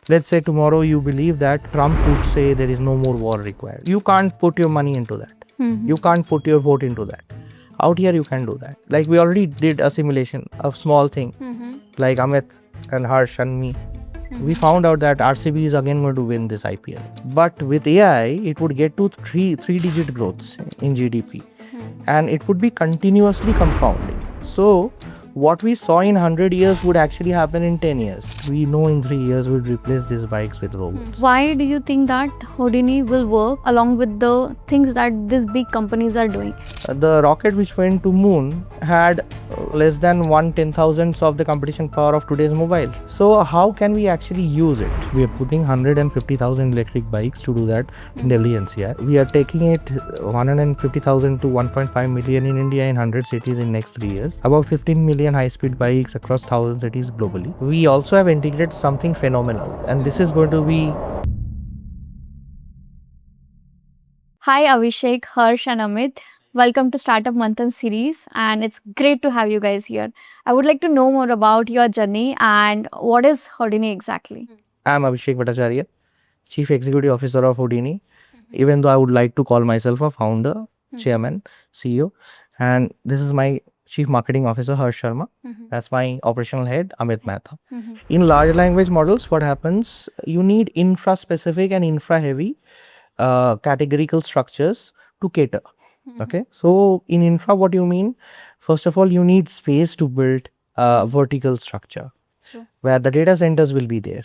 Let's say tomorrow you believe that Trump would say there is no more war required. You can't put your money into that. You can't put your vote into that. Out here you can do that. Like we already did a simulation of small thing, like Amit and Harsh and me. We found out that RCB is again going to win this IPL. But with AI, it would get to three-digit growths in GDP. And it would be continuously compounding. So what we saw in 100 years would actually happen in 10 years. We know in 3 years we'd replace these bikes with robots. Why do you think that Houdini will work along with the things that these big companies are doing? The rocket which went to moon had less than 1/10,000th of the competition power of today's mobile. So how can we actually use it? We are putting 150,000 electric bikes to do that in Delhi NCR. We are taking it 150,000 to 1.5 million in India in 100 cities in next 3 years. About 15 million high-speed bikes across 1,000 cities globally. We also have integrated something phenomenal, and this is going to be... Hi Avishek, Harsh and Amit. Welcome to Startup Manthan series, and it's great to have you guys here. I would like to know more about your journey and what is Houdini exactly? I'm Avishek Bachary, Chief Executive Officer of Houdini, even though I would like to call myself a founder, chairman, CEO. And this is my Chief Marketing Officer, Rakhi Sharma. That's my operational head, Amit Mata. In large language models, what happens? You need infra-specific and infra-heavy categorical structures to cater. Okay, so in infra, what do you mean? First of all, you need space to build a vertical structure where the data centers will be there.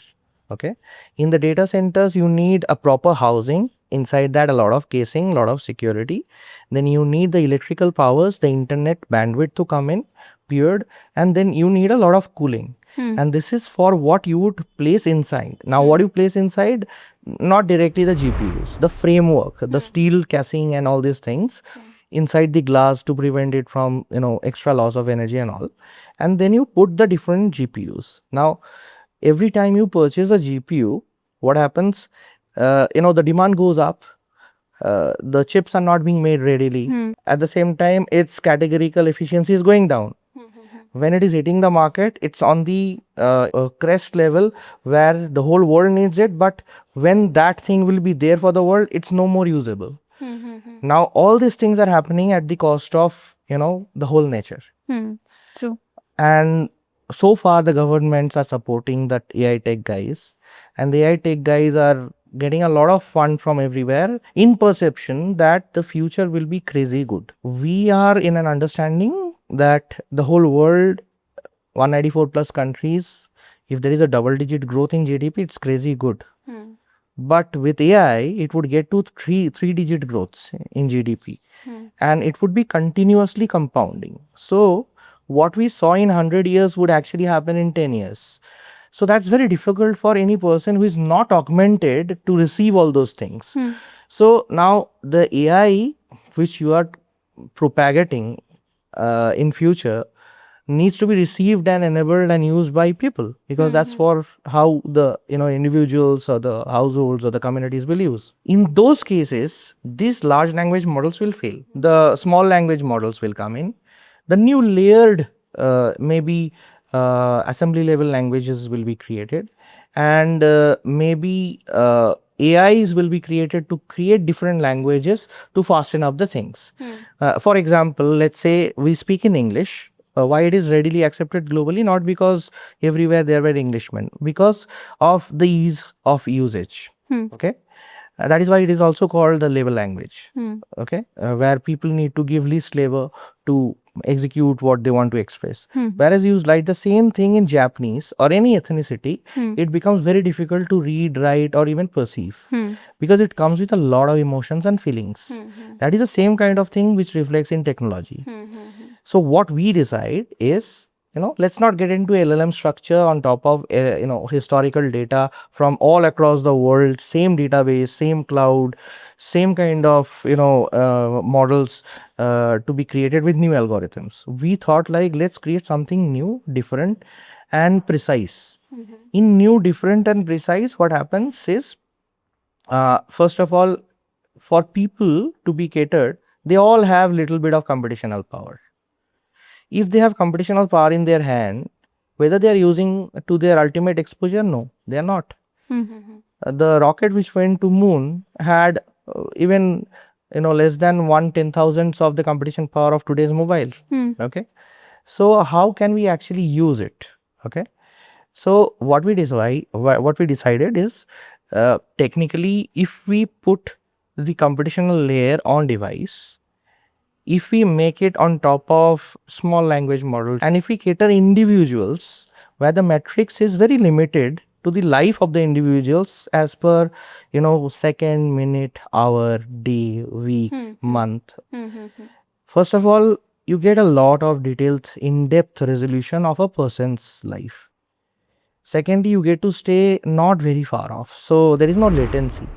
Okay, in the data centers, you need a proper housing. Inside that, a lot of casing, a lot of security. Then you need the electrical powers, the internet bandwidth to come in, period. And then you need a lot of cooling. And this is for what you would place inside. Now, what you place inside, not directly the GPUs, the framework, the steel casing and all these things inside the glass to prevent it from, extra loss of energy and all. And then you put the different GPUs. Now, every time you purchase a GPU, what happens? The demand goes up. The chips are not being made readily. At the same time, its categorical efficiency is going down. When it is hitting the market, it's on the crest level where the whole world needs it. But when that thing will be there for the world, it's no more usable. Now, all these things are happening at the cost of, the whole nature. True. And so far, the governments are supporting that AI tech guys. And the AI tech guys are getting a lot of fund from everywhere in perception that the future will be crazy good. We are in an understanding that the whole world, 194 plus countries, if there is a double-digit growth in GDP, it's crazy good. But with AI, it would get to three-digit growths in GDP. And it would be continuously compounding. So what we saw in 100 years would actually happen in 10 years. So that's very difficult for any person who is not augmented to receive all those things. So now the AI which you are propagating in future needs to be received and enabled and used by people, because that's for how the individuals or the households or the communities will use. In those cases, these large language models will fail. The small language models will come in. The new layered maybe assembly level languages will be created, and maybe AIs will be created to create different languages to fasten up the things. For example, let's say we speak in English. Why it is readily accepted globally? Not because everywhere there were Englishmen, because of the ease of usage. Okay. That is why it is also called the labor language. Okay, where people need to give least labor to execute what they want to express. Whereas you like the same thing in Japanese or any ethnicity, it becomes very difficult to read, write, or even perceive, because it comes with a lot of emotions and feelings. That is the same kind of thing which reflects in technology. So what we decide is, let's not get into LLM structure on top of, historical data from all across the world, same database, same cloud, same kind of, models to be created with new algorithms. We thought like, let's create something new, different and precise. In new, different and precise, what happens is, first of all, for people to be catered, they all have little bit of computational power. If they have computational power in their hand, whether they are using to their ultimate exposure, no, they are not. The rocket which went to moon had even less than 1/10,000th of the competition power of today's mobile. Okay, so how can we actually use it? Okay, so what we decided is technically, if we put the computational layer on device, if we make it on top of small language models, and if we cater individuals where the metrics is very limited to the life of the individuals as per second, minute, hour, day, week, month. First of all, you get a lot of detailed in-depth resolution of a person's life. Secondly, you get to stay not very far off, so there is no latency.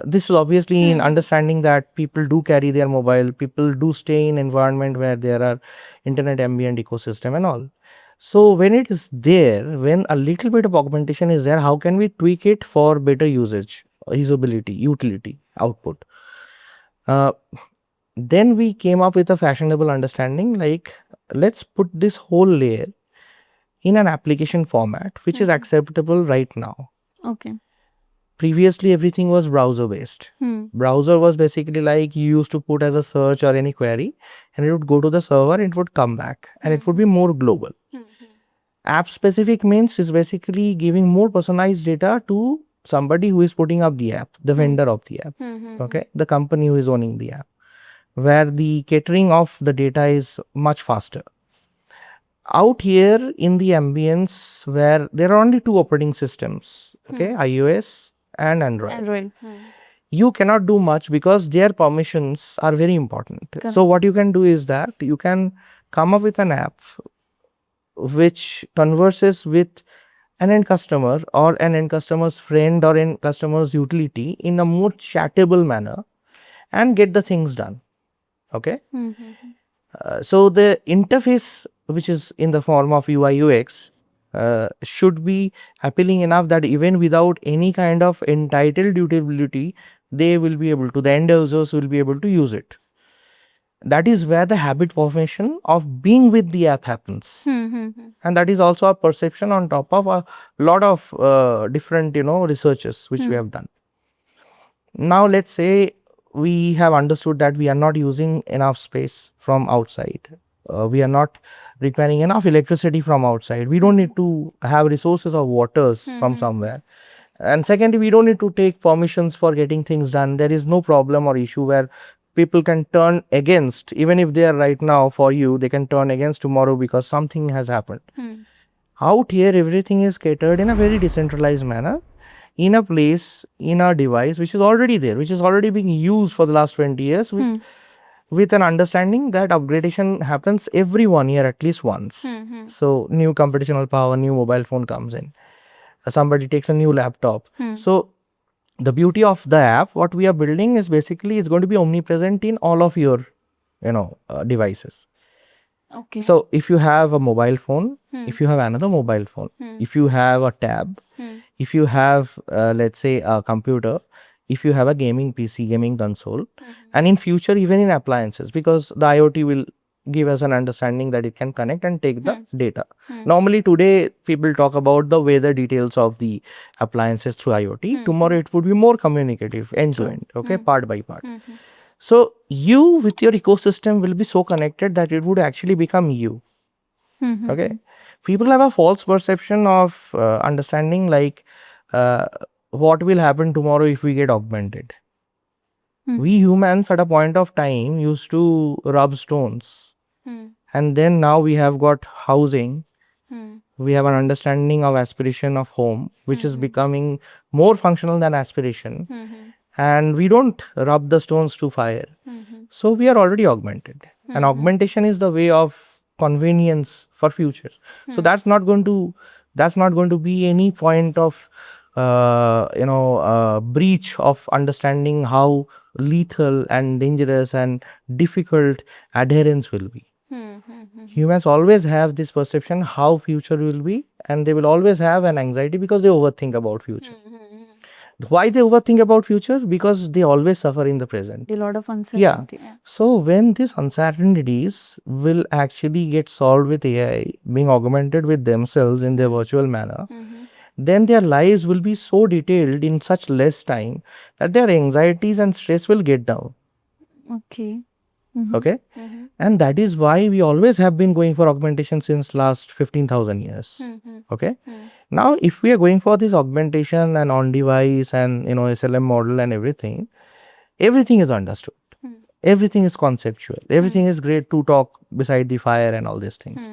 This is obviously in understanding that people do carry their mobile, people do stay in environment where there are internet ambient ecosystem and all. So when it is there, when a little bit of augmentation is there, how can we tweak it for better usage, usability, utility, output? Then we came up with a fashionable understanding, like let's put this whole layer in an application format which is acceptable right now. Okay. Previously everything was browser based. Browser was basically like you used to put as a search or any query and it would go to the server and it would come back and it would be more global. App specific means is basically giving more personalized data to somebody who is putting up the app, the vendor of the app, okay, the company who is owning the app, where the catering of the data is much faster. Out here in the ambience where there are only two operating systems, okay, iOS and Android. You cannot do much because their permissions are very important. So what you can do is that you can come up with an app which converses with an end customer or an end customer's friend or end customer's utility in a more chattable manner and get the things done. Okay. So the interface which is in the form of UI UX should be appealing enough that even without any kind of entitled usability, they will be able to, the end users will be able to use it. That is where the habit formation of being with the app happens. And that is also a perception on top of a lot of different, researches which we have done. Now, let's say we have understood that we are not using enough space from outside. We are not requiring enough electricity from outside. We don't need to have resources of waters from somewhere. And secondly, we don't need to take permissions for getting things done. There is no problem or issue where people can turn against, even if they are right now for you, they can turn against tomorrow because something has happened. Out here, everything is catered in a very decentralized manner, in a place, in a device which is already there, which is already being used for the last 20 years with an understanding that upgradation happens every 1 year at least once. So new computational power, new mobile phone comes in. Somebody takes a new laptop. So the beauty of the app, what we are building is basically it's going to be omnipresent in all of your, devices. Okay. So if you have a mobile phone, if you have another mobile phone, if you have a tab, if you have, let's say, a computer, if you have a gaming PC, gaming console, and in future even in appliances, because the IoT will give us an understanding that it can connect and take the data. Normally today people talk about the weather details of the appliances through IoT. Tomorrow it would be more communicative, end to end, okay, part by part. So you with your ecosystem will be so connected that it would actually become you. Okay, people have a false perception of understanding like what will happen tomorrow if we get augmented. We humans at a point of time used to rub stones, and then now we have got housing. We have an understanding of aspiration of home, which is becoming more functional than aspiration. And we don't rub the stones to fire. So we are already augmented. And augmentation is the way of convenience for future. So that's not going to be any point of breach of understanding how lethal and dangerous and difficult adherence will be. Humans always have this perception how future will be, and they will always have an anxiety because they overthink about future. Why they overthink about future? Because they always suffer in the present. A lot of uncertainty. Yeah. So when these uncertainties will actually get solved with AI being augmented with themselves in their virtual manner, then their lives will be so detailed in such less time that their anxieties and stress will get down. Okay. Okay. And that is why we always have been going for augmentation since last 15,000 years. Okay. Now, if we are going for this augmentation and on device and SLM model and everything is understood. Everything is conceptual. Everything is great to talk beside the fire and all these things.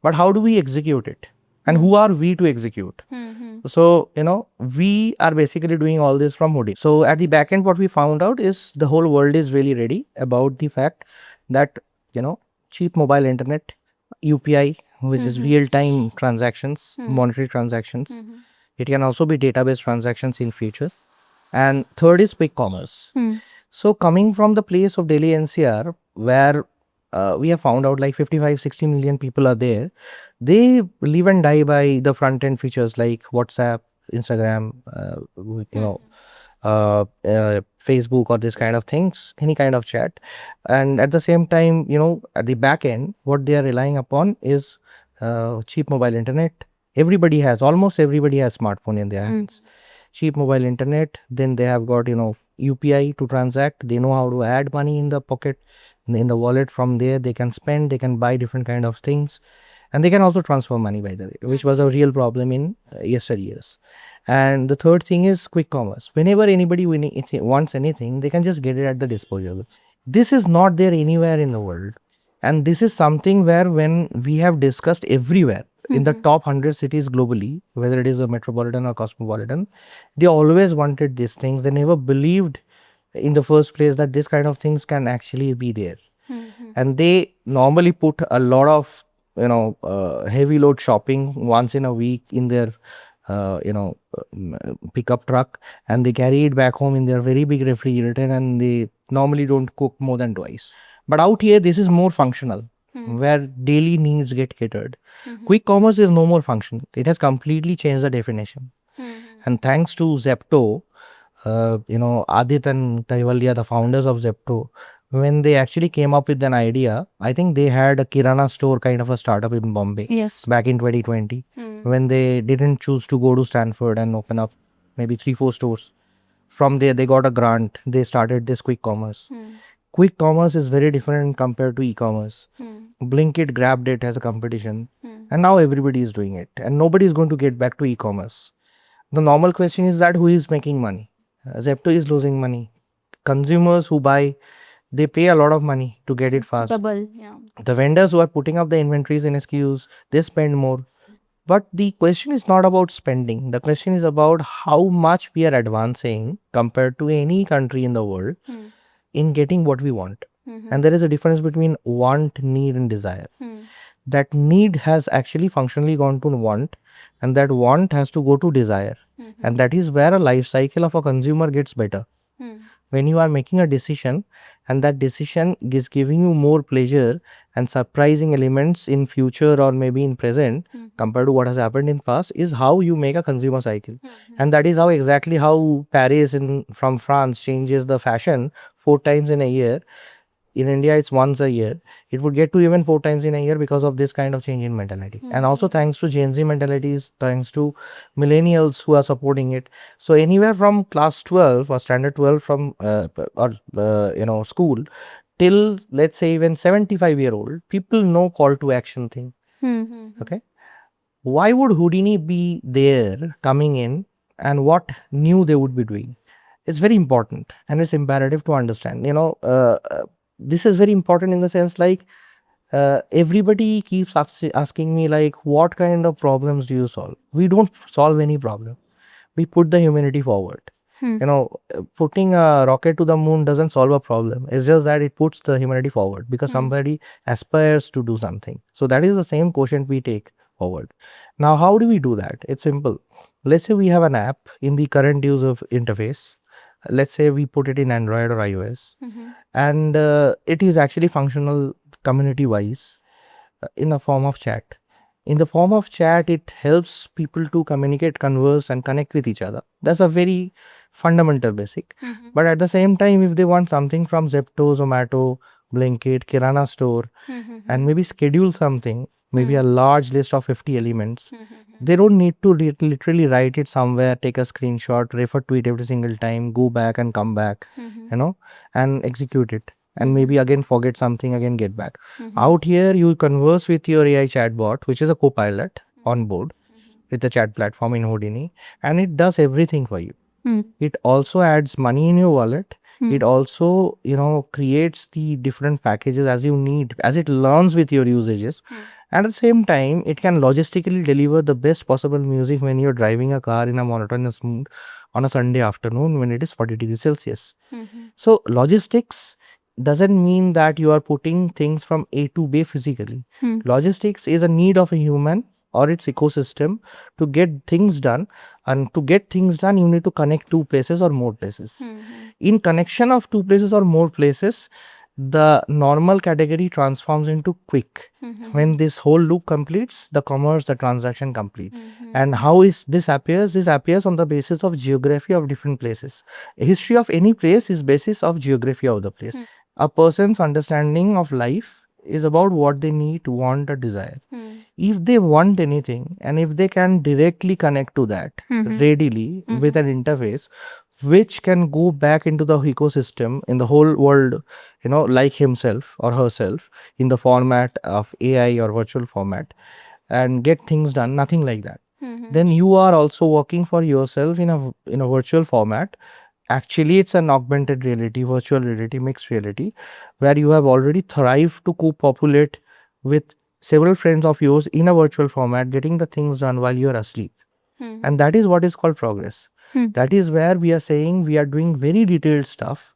But how do we execute it? And who are we to execute? So, we are basically doing all this from Houdini. So, at the back end, what we found out is the whole world is really ready about the fact that, cheap mobile internet, UPI, which is real-time transactions, monetary transactions. It can also be database transactions in futures. And third is quick commerce. So, coming from the place of Delhi NCR, where we have found out like 55-60 million people are there, they live and die by the front end features like WhatsApp, Instagram, Facebook or this kind of things, any kind of chat. And at the same time, at the back end, what they are relying upon is cheap mobile internet. Almost everybody has smartphone in their hands. Cheap mobile internet, then they have got, UPI to transact. They know how to add money in the pocket, in the wallet. From there, they can spend, they can buy different kind of things. And they can also transfer money, by the way, which was a real problem in yesteryears. And the third thing is quick commerce. Whenever anybody wants anything, they can just get it at the disposal. This is not there anywhere in the world. And this is something where when we have discussed everywhere, in the top 100 cities globally, whether it is a metropolitan or cosmopolitan, they always wanted these things. They never believed in the first place that this kind of things can actually be there. And they normally put a lot of heavy load shopping once in a week in their pickup truck, and they carry it back home in their very big refrigerator, and they normally don't cook more than twice. But out here, this is more functional, where daily needs get catered. Quick commerce is no more functional. It has completely changed the definition. And thanks to Zepto, Adit and Kaivalya, the founders of Zepto, when they actually came up with an idea, I think they had a Kirana store kind of a startup in Bombay. Yes. Back in 2020, when they didn't choose to go to Stanford and open up maybe 3-4 stores. From there, they got a grant. They started this quick commerce. Quick commerce is very different compared to e-commerce. Blinkit grabbed it as a competition, and now everybody is doing it, and nobody is going to get back to e-commerce. The normal question is that who is making money? Zepto is losing money. Consumers who buy, they pay a lot of money to get it fast. Double, yeah. The vendors who are putting up the inventories in SKUs, they spend more. But the question is not about spending. The question is about how much we are advancing compared to any country in the world in getting what we want. And there is a difference between want, need, and desire. That need has actually functionally gone to want, and that want has to go to desire. And that is where a life cycle of a consumer gets better. When you are making a decision, and that decision is giving you more pleasure and surprising elements in future or maybe in present compared to what has happened in past, is how you make a consumer cycle. And that is how exactly how Paris from France changes the fashion 4 times in a year. In India, it's once a year. It would get to even 4 times in a year because of this kind of change in mentality. And also thanks to Gen Z mentalities, thanks to millennials who are supporting it. So anywhere from class 12 or standard 12 from school till let's say even 75-year-old, people know call to action thing. Okay. Why would Houdini be there coming in, and what new they would be doing? It's very important, and it's imperative to understand. This is very important in the sense like everybody keeps asking me like, what kind of problems do you solve? We don't solve any problem. We put the humanity forward. Putting a rocket to the moon doesn't solve a problem. It's just that it puts the humanity forward because somebody aspires to do something. So that is the same quotient we take forward. Now, how do we do that? It's simple. Let's say we have an app in the current use of interface. Let's say we put it in Android or iOS, and it is actually functional community wise in the form of chat. In the form of chat, it helps people to communicate, converse, and connect with each other. That's a very fundamental basic. But at the same time, if they want something from Zepto, Zomato, Blinkit, Kirana store, and maybe schedule something, maybe a large list of 50 elements. They don't need to literally write it somewhere, take a screenshot, refer to it every single time, go back and come back, and execute it. And maybe again forget something, again get back. Out here, you converse with your AI chatbot, which is a copilot on board with the chat platform in Houdini, and it does everything for you. It also adds money in your wallet. It also, creates the different packages as you need, as it learns with your usages. At the same time, it can logistically deliver the best possible music when you're driving a car in a monotonous mood on a Sunday afternoon when it is 40 degrees Celsius. So logistics doesn't mean that you are putting things from A to B physically. Logistics is a need of a human or its ecosystem to get things done, and to get things done you need to connect two places or more places. In connection of two places or more places, the normal category transforms into quick. When this whole loop completes, the commerce, the transaction complete. And how is this appears? This appears on the basis of geography of different places. History of any place is basis of geography of the place. A person's understanding of life is about what they need, want, or desire. If they want anything and if they can directly connect to that readily with an interface which can go back into the ecosystem in the whole world, like himself or herself in the format of AI or virtual format, and get things done, nothing like that. Then you are also working for yourself in a virtual format. Actually, it's an augmented reality, virtual reality, mixed reality, where you have already thrived to co-populate with several friends of yours in a virtual format, getting the things done while you're asleep. And that is what is called progress. That is where we are saying we are doing very detailed stuff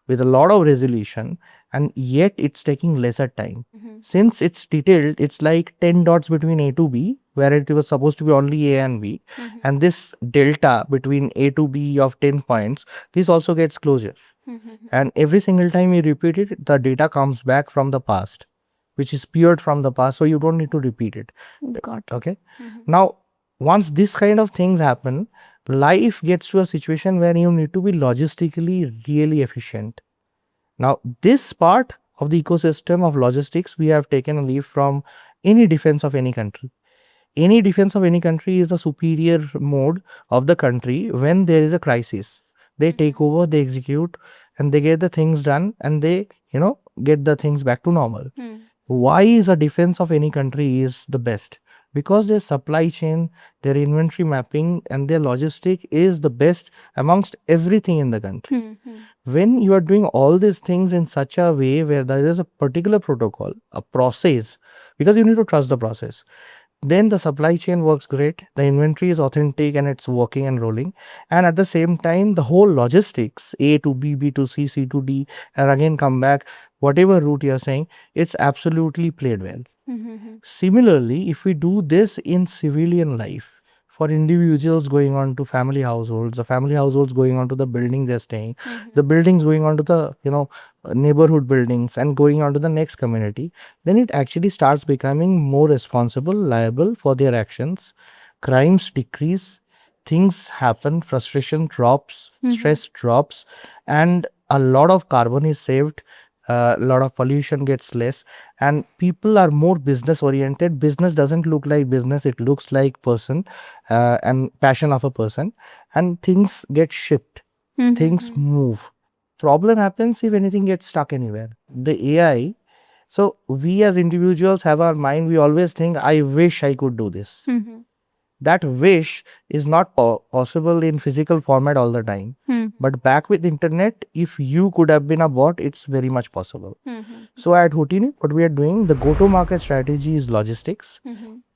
with a lot of resolution, and yet it's taking lesser time. Since it's detailed, it's like 10 dots between A to B, where it was supposed to be only A and B. And this delta between A to B of 10 points, this also gets closure. And every single time you repeat it, the data comes back from the past, which is peered from the past, so you don't need to repeat it. Got it. Okay. Now, once this kind of things happen, life gets to a situation where you need to be logistically really efficient. Now, this part of the ecosystem of logistics, we have taken a leaf from any defense of any country. Any defense of any country is the superior mode of the country when there is a crisis. They take over, they execute, and they get the things done, and they, get the things back to normal. Why is a defense of any country is the best? Because their supply chain, their inventory mapping, and their logistic is the best amongst everything in the country. When you are doing all these things in such a way where there is a particular protocol, a process, because you need to trust the process, then the supply chain works great, the inventory is authentic and it's working and rolling, and at the same time the whole logistics, A to B, B to C, C to D, and again come back, whatever route you are saying, it's absolutely played well. Similarly, if we do this in civilian life, for individuals going on to family households, the family households going on to the building they're staying, the buildings going on to the neighborhood buildings and going on to the next community, then it actually starts becoming more responsible, liable for their actions. Crimes decrease, things happen, frustration drops, stress drops, and a lot of carbon is saved. A lot of pollution gets less, and people are more business oriented. Business doesn't look like business, it looks like person and passion of a person, and things get shipped, things move. Problem happens if anything gets stuck anywhere. The AI, so we as individuals have our mind, we always think, I wish I could do this. That wish is not possible in physical format all the time. But back with internet, if you could have been a bot, it's very much possible. So at Houdini, what we are doing, the go-to-market strategy is logistics.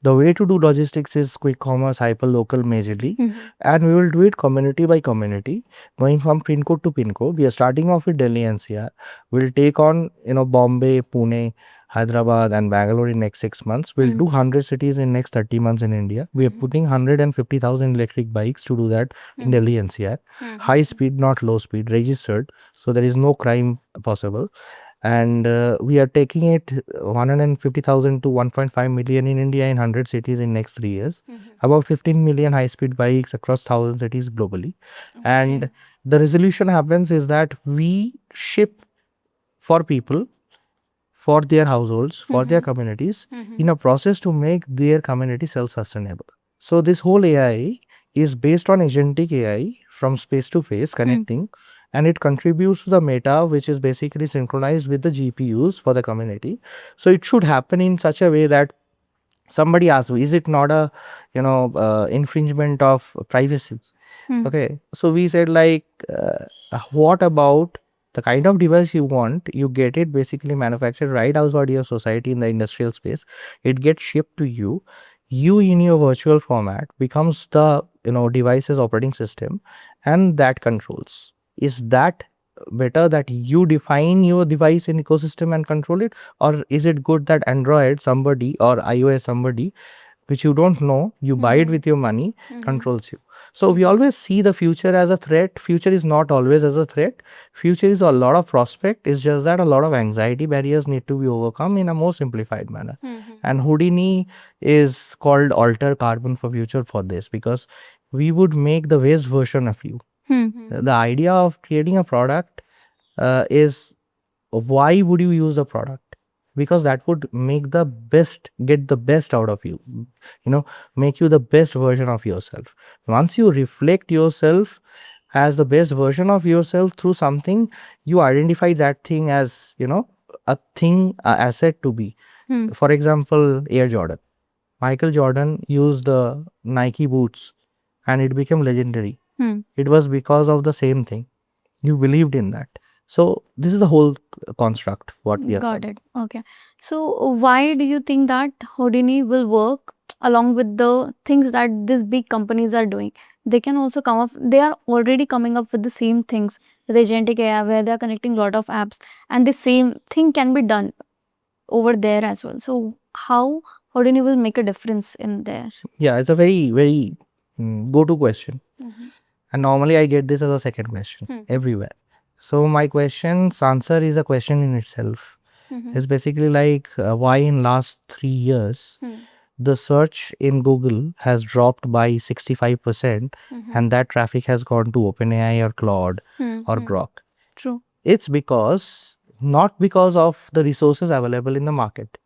The way to do logistics is quick commerce, hyper local majorly, and we will do it community by community, going from pin code to pin code. We are starting off with Delhi NCR. We'll take on Bombay, Pune, Hyderabad and Bangalore in next 6 months. We'll do 100 cities in next 30 months in India. We are putting 150,000 electric bikes to do that in Delhi NCR. High speed, not low speed, registered. So there is no crime possible. And we are taking it 150,000 to 1.5 million in India in 100 cities in next 3 years. About 15 million high speed bikes across 1,000 cities globally. And the resolution happens is that we ship for people for their households, for their communities, in a process to make their community self-sustainable. So this whole AI is based on agentic AI from space to face connecting, and it contributes to the meta, which is basically synchronized with the GPUs for the community. So it should happen in such a way that somebody asked me, is it not a infringement of privacy? Okay, so we said like, what about the kind of device you want? You get it basically manufactured right outside your society in the industrial space. It gets shipped to you. You in your virtual format becomes the device's operating system, and that controls. Is that better that you define your device in ecosystem and control it, or is it good that Android somebody or iOS somebody which you don't know, you buy it with your money, controls you? So we always see the future as a threat. Future is not always as a threat. Future is a lot of prospect. It's just that a lot of anxiety barriers need to be overcome in a more simplified manner. And Houdini is called alter carbon for future for this, because we would make the best version of you. The idea of creating a product is, why would you use the product? Because that would make the best, get the best out of you, make you the best version of yourself. Once you reflect yourself as the best version of yourself through something, you identify that thing as a thing, a asset to be. For example, Air Jordan. Michael Jordan used the Nike boots and it became legendary. It was because of the same thing. You believed in that. So this is the whole construct what we are Got it. Okay. So why do you think that Houdini will work along with the things that these big companies are doing? They can also come up, they are already coming up with the same things with agentic AI, where they are connecting a lot of apps, and the same thing can be done over there as well. So how Houdini will make a difference in there? Yeah, it's a very, very go-to question. And normally I get this as a second question everywhere. So my question's answer is a question in itself. It's basically like, why in last 3 years the search in Google has dropped by 65%, and that traffic has gone to OpenAI or Claude or Grok. True. It's because, not because of the resources available in the market.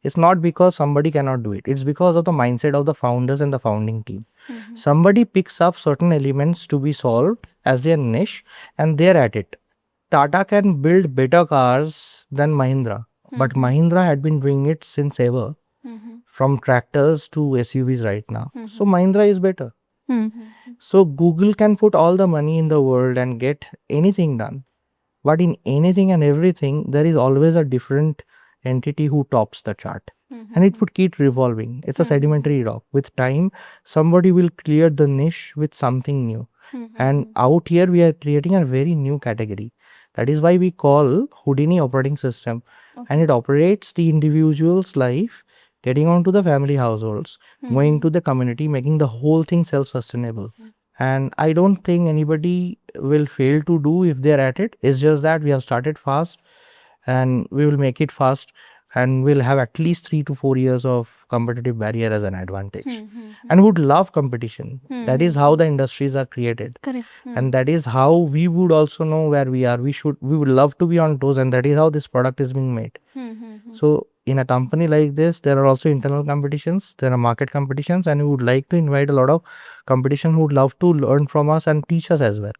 It's not because somebody cannot do it. It's because of the mindset of the founders and the founding team. Somebody picks up certain elements to be solved as their niche, and they're at it. Tata can build better cars than Mahindra, but Mahindra had been doing it since ever, from tractors to SUVs right now. So Mahindra is better. So Google can put all the money in the world and get anything done. But in anything and everything, there is always a different entity who tops the chart. And it would keep revolving. It's a sedimentary rock. With time, somebody will clear the niche with something new. And out here, we are creating a very new category. That is why we call Houdini operating system. And it operates the individual's life, getting onto the family households, going to the community, making the whole thing self-sustainable. And I don't think anybody will fail to do if they're at it. It's just that we have started fast, and we will make it fast, and we'll have at least 3 to 4 years of competitive barrier as an advantage. And would love competition. That is how the industries are created. Correct. And that is how we would also know where we are. We would love to be on toes, and that is how this product is being made. So in a company like this, there are also internal competitions, there are market competitions, and we would like to invite a lot of competition who would love to learn from us and teach us as well.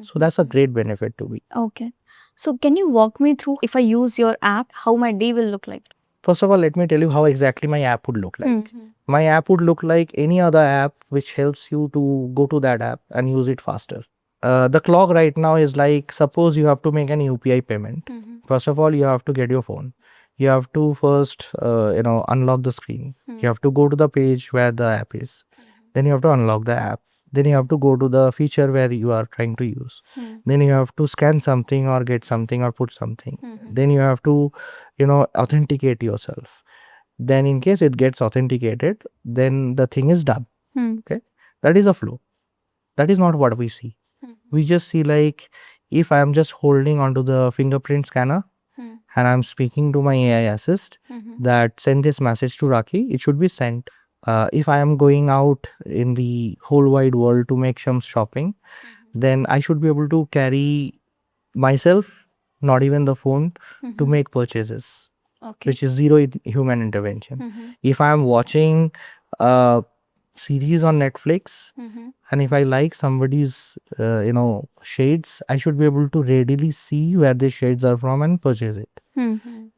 So that's a great benefit to me. Okay. So can you walk me through, if I use your app, how my day will look like? First of all, let me tell you how exactly my app would look like. My app would look like any other app which helps you to go to that app and use it faster. The clock right now is like, suppose you have to make an UPI payment. First of all, you have to get your phone. You have to first, unlock the screen. You have to go to the page where the app is. Then you have to unlock the app. Then you have to go to the feature where you are trying to use. Then you have to scan something or get something or put something. Then you have to, authenticate yourself. Then in case it gets authenticated, then the thing is done. Okay. That is a flow. That is not what we see. We just see like, if I am just holding onto the fingerprint scanner and I'm speaking to my AI assist that send this message to Rakhi, it should be sent. If I am going out in the whole wide world to make some shopping, then I should be able to carry myself, not even the phone, to make purchases. Okay. which is zero human intervention. If I am watching a series on Netflix, and if I like somebody's shades, I should be able to readily see where the shades are from and purchase it.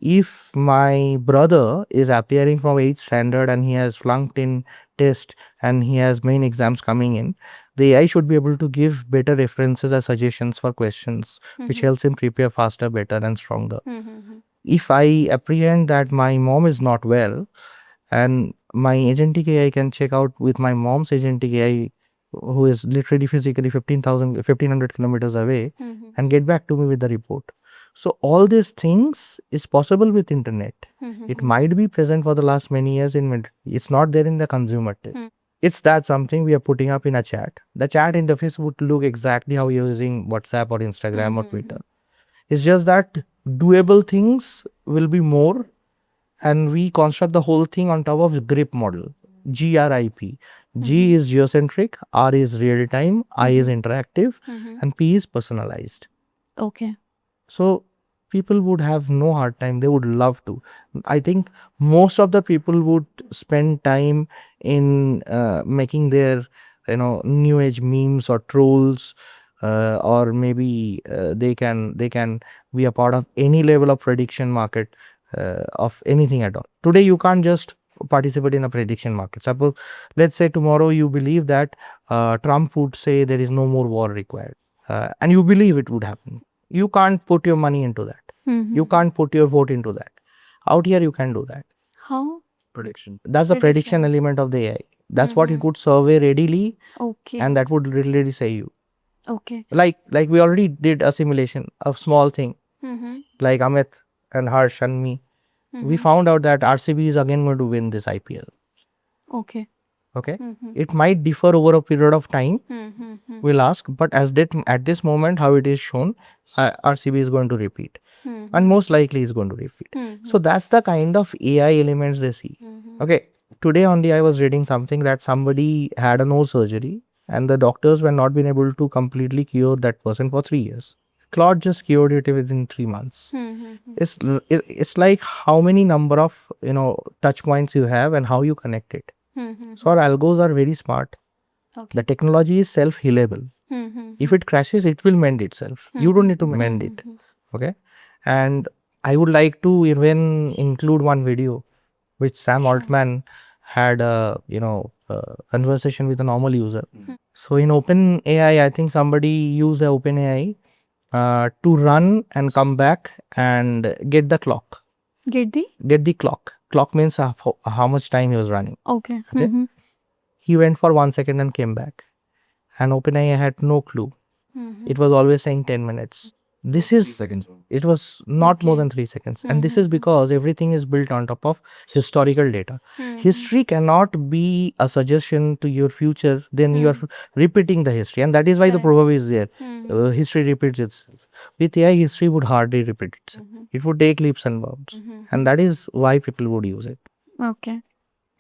If my brother is appearing from 8th standard and he has flunked in test and he has main exams coming in, the AI should be able to give better references as suggestions for questions, which helps him prepare faster, better and stronger. If I apprehend that my mom is not well, and my agentic AI can check out with my mom's agentic AI, who is literally physically 1500 kilometers away, and get back to me with the report. So all these things is possible with internet. It might be present for the last many years in military. It's not there in the consumer tech. It's that something we are putting up in a chat. The chat interface would look exactly how you're using WhatsApp or Instagram or Twitter. It's just that doable things will be more, and we construct the whole thing on top of grip model. GRIP. G is geocentric, R is real time, I is interactive, and P is personalized. Okay. So people would have no hard time. They would love to. I think most of the people would spend time in making their new age memes or trolls, or maybe they can be a part of any level of prediction market of anything at all. Today you can't just participate in a prediction market. Suppose, let's say tomorrow you believe that Trump would say there is no more war required, and you believe it would happen. You can't put your money into that. You can't put your vote into that. Out here you can do that. How? That's the prediction element of the AI. That's what you could survey readily, Okay. and that would literally say you. Okay. Like we already did a simulation of small thing, like Amit and Harsh and me. We found out that RCB is again going to win this IPL. Okay. Okay, it might differ over a period of time. We'll ask, but at this moment, how it is shown, RCB is going to repeat, and most likely is going to repeat. So that's the kind of AI elements they see. Okay, today only I was reading something that somebody had a nose surgery, and the doctors were not been able to completely cure that person for 3 years. Claude just cured it within 3 months. It's like how many number of touch points you have and how you connect it. So our algos are very smart. Okay. The technology is self-healable. If it crashes, it will mend itself. You don't need to mend it. Okay. And I would like to even include one video which Sam Altman had a conversation with a normal user. So in OpenAI, I think somebody used the OpenAI to run and come back and get the clock. Get the clock. Clock means how much time he was running. Okay. Okay. He went for 1 second and came back. And OpenAI had no clue. It was always saying 10 minutes. This is seconds. It was not more than 3 seconds. And this is because everything is built on top of historical data. History cannot be a suggestion to your future. Then you are repeating the history. And that is why the proverb is there. History repeats itself. With AI, history would hardly repeat itself. It would take leaps and bounds. And that is why people would use it. Okay.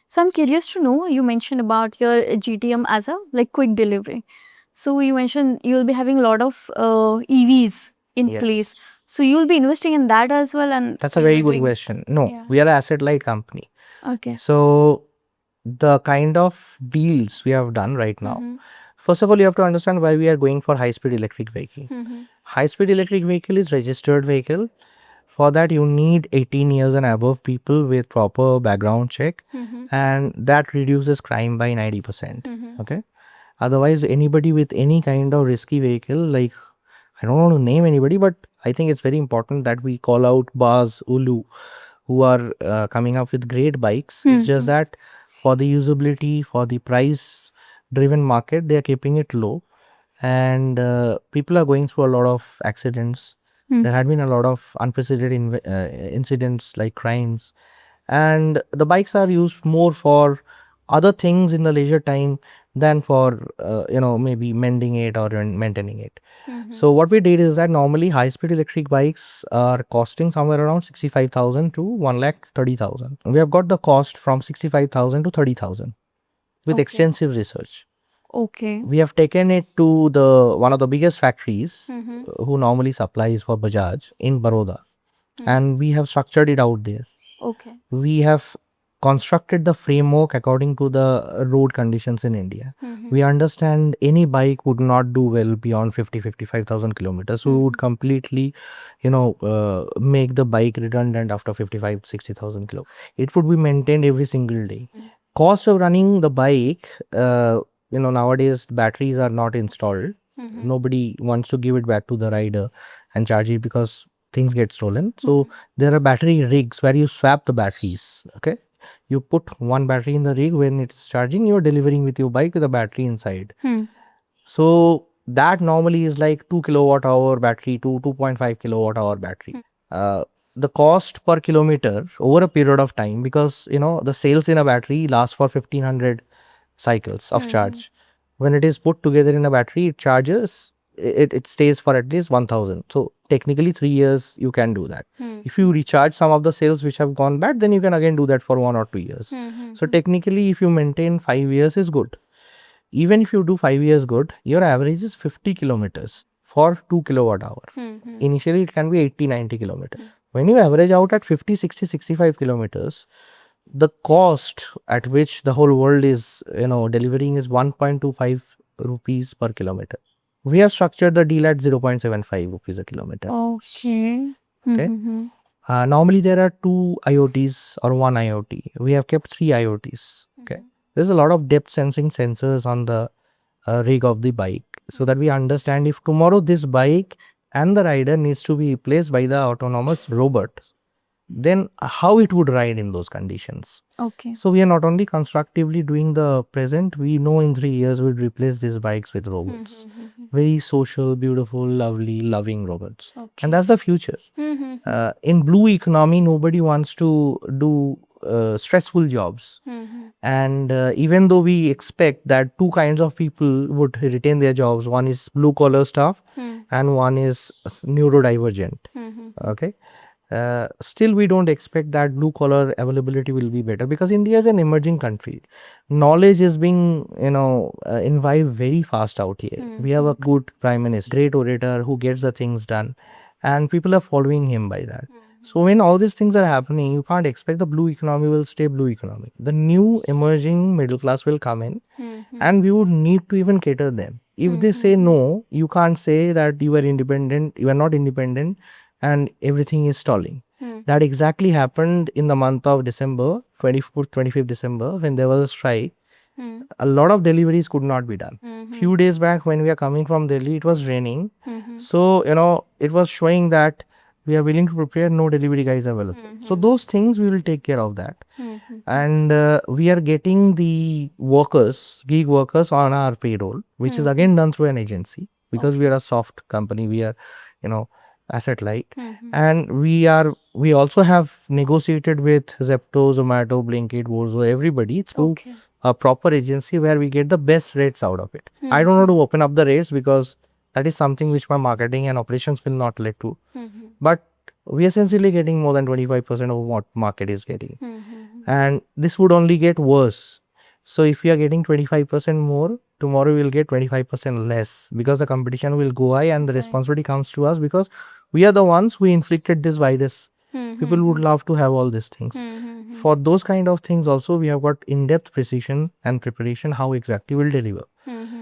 So I'm curious to know, you mentioned about your GTM as a quick delivery. So you mentioned you'll be having a lot of EVs in Yes. place. So you'll be investing in that as well, and That's a very good question. No, Yeah. we are an asset light company. Okay. So the kind of deals we have done right now, first of all, you have to understand why we are going for high speed electric vehicle. High speed electric vehicle is registered vehicle. For that you need 18 years and above people with proper background check, and that reduces crime by 90%. Okay. Otherwise, anybody with any kind of risky vehicle, like, I don't want to name anybody, but I think it's very important that we call out Baz, Ulu, who are coming up with great bikes. It's just that for the usability, for the price driven market, they are keeping it low, and people are going through a lot of accidents. There had been a lot of unprecedented incidents like crimes, and the bikes are used more for other things in the leisure time than for maybe mending it or maintaining it. So what we did is that normally high speed electric bikes are costing somewhere around 65,000 to 1,30,000. We have got the cost from 65,000 to 30,000 with Okay. extensive research. Okay. We have taken it to the one of the biggest factories who normally supplies for Bajaj in Baroda. and we have structured it out there. Okay. We have constructed the framework according to the road conditions in India. We understand any bike would not do well beyond 55,000 kilometers. So we would completely, make the bike redundant after 60,000 kilometers. It would be maintained every single day. Cost of running the bike, nowadays batteries are not installed. Nobody wants to give it back to the rider and charge it because things get stolen. So there are battery rigs where you swap the batteries. Okay, you put one battery in the rig. When it's charging, you're delivering with your bike with a battery inside. So that normally is like 2 kilowatt hour battery to 2.5 kilowatt hour battery. The cost per kilometer over a period of time, because the cells in a battery last for 1500 cycles of charge. When it is put together in a battery, it charges, it stays for at least 1000. So technically 3 years you can do that. If you recharge some of the cells which have gone bad, then you can again do that for 1 or 2 years. So technically if you maintain 5 years is good. Even if you do 5 years good, your average is 50 kilometers for 2 kilowatt hour. Initially it can be 80, 90 kilometers. When you average out at 50, 60, 65 kilometers, the cost at which the whole world is delivering is 1.25 rupees per kilometer. We have structured the deal at 0.75 rupees a kilometer. Okay. Okay. Normally there are 2 IoTs or 1 IoT. We have kept 3 IoTs. Okay. There's a lot of depth sensing sensors on the rig of the bike, so that we understand if tomorrow this bike and the rider needs to be replaced by the autonomous robot, then how it would ride in those conditions. Okay. So we are not only constructively doing the present, we know in 3 years we'll replace these bikes with robots. Very social, beautiful, lovely, loving robots. Okay. And that's the future. In blue economy, nobody wants to do stressful jobs. And even though we expect that 2 kinds of people would retain their jobs, one is blue collar staff and one is neurodivergent. Okay. Still we don't expect that blue collar availability will be better, because India is an emerging country. Knowledge is being imbibed very fast out here. We have a good prime minister, great orator who gets the things done, and people are following him by that. So when all these things are happening, you can't expect the blue economy will stay blue economy. The new emerging middle class will come in, and we would need to even cater them. If they say no, you can't say that you are independent, you are not independent, and everything is stalling. That exactly happened in the month of December, 24th, 25th December, when there was a strike. A lot of deliveries could not be done. Few days back when we are coming from Delhi, it was raining. So, it was showing that we are willing to prepare, no delivery guys available. So those things we will take care of that. And we are getting the workers, gig workers on our payroll, which is again done through an agency, because we are a soft company. We are, asset light. And we also have negotiated with Zepto, Zomato, Blinkit, Bozo, everybody through a proper agency where we get the best rates out of it. I don't know to open up the rates, because that is something which my marketing and operations will not let to. But we are essentially getting more than 25% of what market is getting. And this would only get worse. So if we are getting 25% more, tomorrow we will get 25% less, because the competition will go high and the responsibility comes to us, because we are the ones who inflicted this virus. People would love to have all these things. For those kind of things also, we have got in-depth precision and preparation how exactly we'll deliver.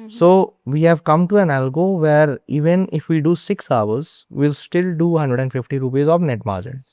So we have come to an algo where even if we do 6 hours, we'll still do 150 rupees of net margin.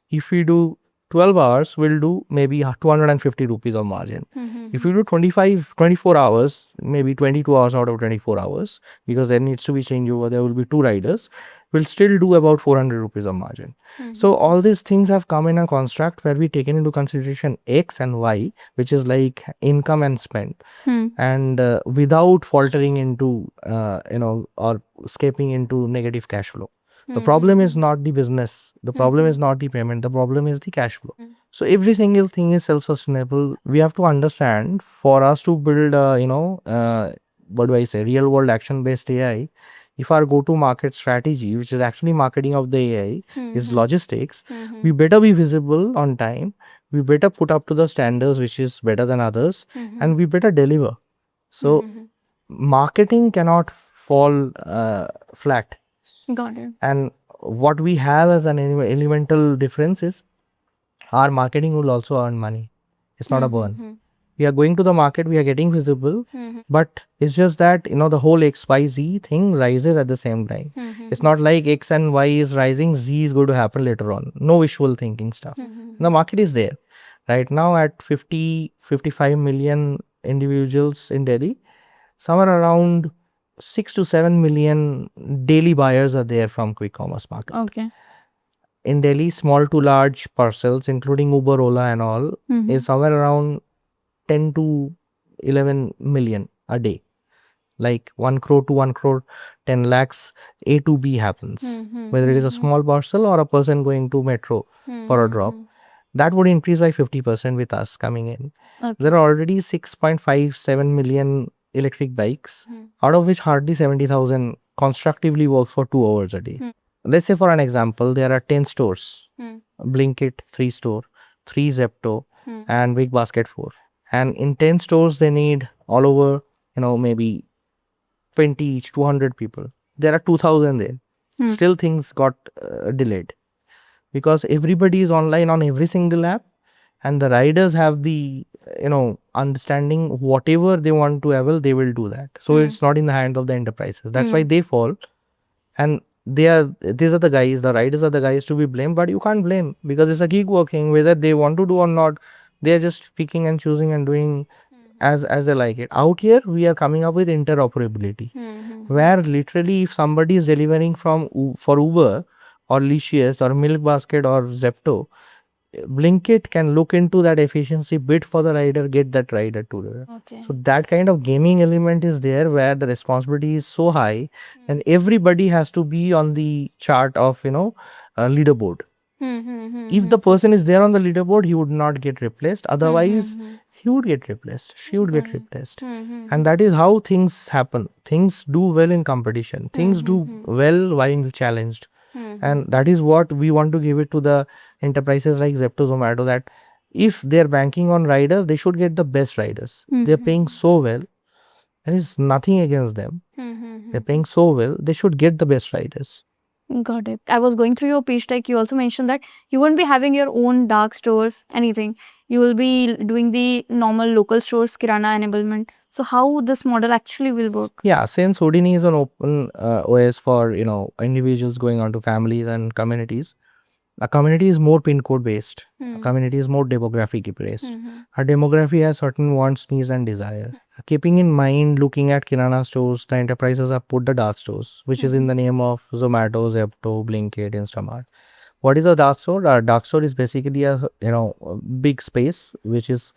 If we do 12 hours, we'll do maybe 250 rupees of margin. If we do 24 hours, maybe 22 hours out of 24 hours, because there needs to be changeover, there will be 2 riders, we'll still do about 400 rupees of margin. So all these things have come in a construct where we taken into consideration X and Y, which is like income and spend, and without faltering into, or escaping into negative cash flow. The problem is not the business. The problem is not the payment. The problem is the cash flow. So every single thing is self-sustainable. We have to understand, for us to build what do I say, real world action based AI, if our go-to market strategy, which is actually marketing of the AI, is logistics, we better be visible on time. We better put up to the standards which is better than others, and we better deliver. So marketing cannot fall flat. Got it. And what we have as an elemental difference is our marketing will also earn money. It's not a burn. We are going to the market, we are getting visible, but it's just that, the whole XYZ thing rises at the same time. It's not like X and Y is rising, Z is going to happen later on. No visual thinking stuff. The market is there. Right now at 55 million individuals in Delhi, somewhere around 6 to 7 million daily buyers are there from quick commerce market. Okay. In Delhi, small to large parcels, including Uber, Ola and all, is somewhere around 10 to 11 million a day. Like 1 crore to 1 crore, 10 lakhs, A to B happens. Whether it is a small parcel or a person going to metro for a drop. That would increase by 50% with us coming in. Okay. There are already 6.57 million electric bikes, out of which hardly 70,000 constructively work for 2 hours a day. Let's say for an example, there are 10 stores, Blinkit 3 store, 3 Zepto and Big Basket 4. And in 10 stores, they need all over, maybe 20 each, 200 people. There are 2,000 there. Still things got delayed because everybody is online on every single app, and the riders have the, understanding whatever they want to avail, they will do that. So it's not in the hands of the enterprises. That's why they fall. And these are the guys, the riders are the guys to be blamed, but you can't blame because it's a gig working, whether they want to do or not. They're just picking and choosing and doing as they like it. Out here, we are coming up with interoperability, where literally if somebody is delivering for Uber or Licious or Milk Basket or Zepto, Blinkit can look into that efficiency, bid for the rider, get that rider to the. Okay. So that kind of gaming element is there where the responsibility is so high and everybody has to be on the chart of, leaderboard. If the person is there on the leaderboard, he would not get replaced. Otherwise, he would get replaced. She would get replaced. And that is how things happen. Things do well in competition. Things do well while challenged. And that is what we want to give it to the enterprises like Zepto, Zomato, that if they're banking on riders, they should get the best riders. They're paying so well. There is nothing against them. They're paying so well. They should get the best riders. Got it. I was going through your pitch deck. You also mentioned that you won't be having your own dark stores, anything. You will be doing the normal local stores, Kirana enablement. So how this model actually will work? Yeah, since Houdini is an open OS for, individuals going on to families and communities, a community is more pin code based. A community is more demographic based. A demography has certain wants, needs and desires. Keeping in mind, looking at Kirana stores, the enterprises have put the dark stores, which is in the name of Zomato, Zepto, Blinkit, Instamart. What is a dark store? A dark store is basically a big space which is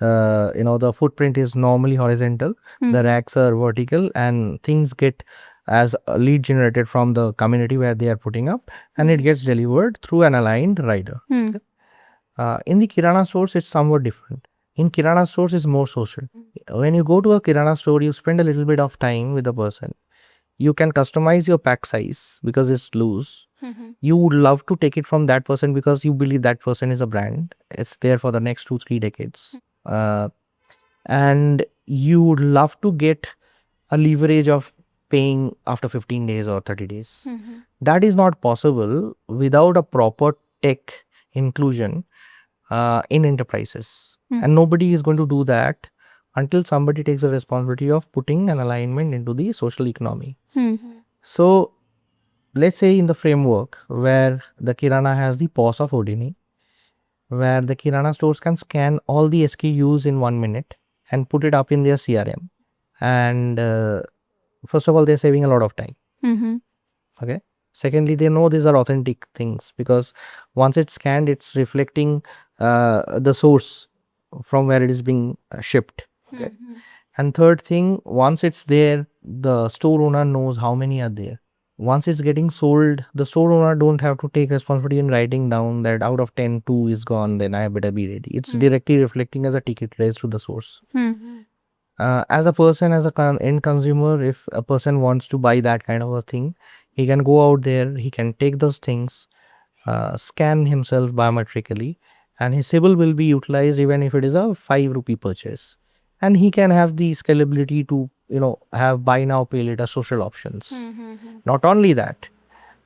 the footprint is normally horizontal, the racks are vertical, and things get as a lead generated from the community where they are putting up, and it gets delivered through an aligned rider. In the Kirana stores, it's somewhat different. In Kirana stores, it's more social. When you go to a Kirana store, you spend a little bit of time with the person. You can customize your pack size because it's loose. You would love to take it from that person because you believe that person is a brand. It's there for the next 2-3 decades. And you would love to get a leverage of paying after 15 days or 30 days. That is not possible without a proper tech inclusion in enterprises. And nobody is going to do that until somebody takes the responsibility of putting an alignment into the social economy. So let's say in the framework where the Kirana has the POS of Houdini, where the Kirana stores can scan all the SKUs in 1 minute and put it up in their CRM. And first of all, they're saving a lot of time. Okay. Secondly, they know these are authentic things because once it's scanned, it's reflecting the source from where it is being shipped. Okay. And third thing, once it's there, the store owner knows how many are there. Once it's getting sold, the store owner don't have to take responsibility in writing down that out of 10, 2 is gone, then I better be ready. It's directly reflecting as a ticket raised to the source. As a person, as a end consumer, if a person wants to buy that kind of a thing, he can go out there, he can take those things, scan himself biometrically, and his CIBIL will be utilized even if it is a 5 rupee purchase. And he can have the scalability to, have buy now, pay later social options. Not only that,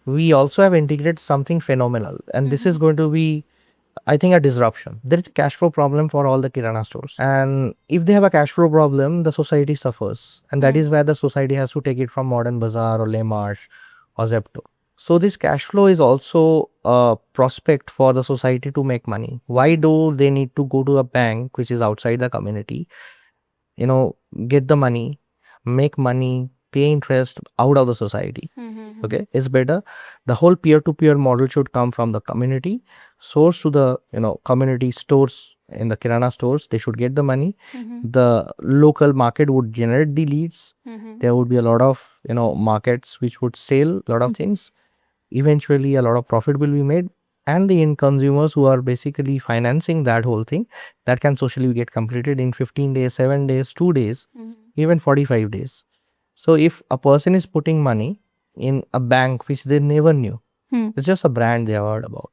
we also have integrated something phenomenal, and this is going to be, I think, a disruption. There is a cash flow problem for all the Kirana stores. And if they have a cash flow problem, the society suffers. And that is where the society has to take it from Modern Bazaar or Le Marche or Zepto. So this cash flow is also a prospect for the society to make money. Why do they need to go to a bank which is outside the community, get the money, make money, pay interest out of the society? Okay, it's better. The whole peer-to-peer model should come from the community, source to the community stores. In the Kirana stores, they should get the money. The local market would generate the leads. There would be a lot of markets which would sell a lot of things. Eventually a lot of profit will be made, and the end consumers who are basically financing that whole thing, that can socially get completed in 15 days, 7 days, 2 days, even 45 days. So if a person is putting money in a bank which they never knew, it's just a brand they have heard about,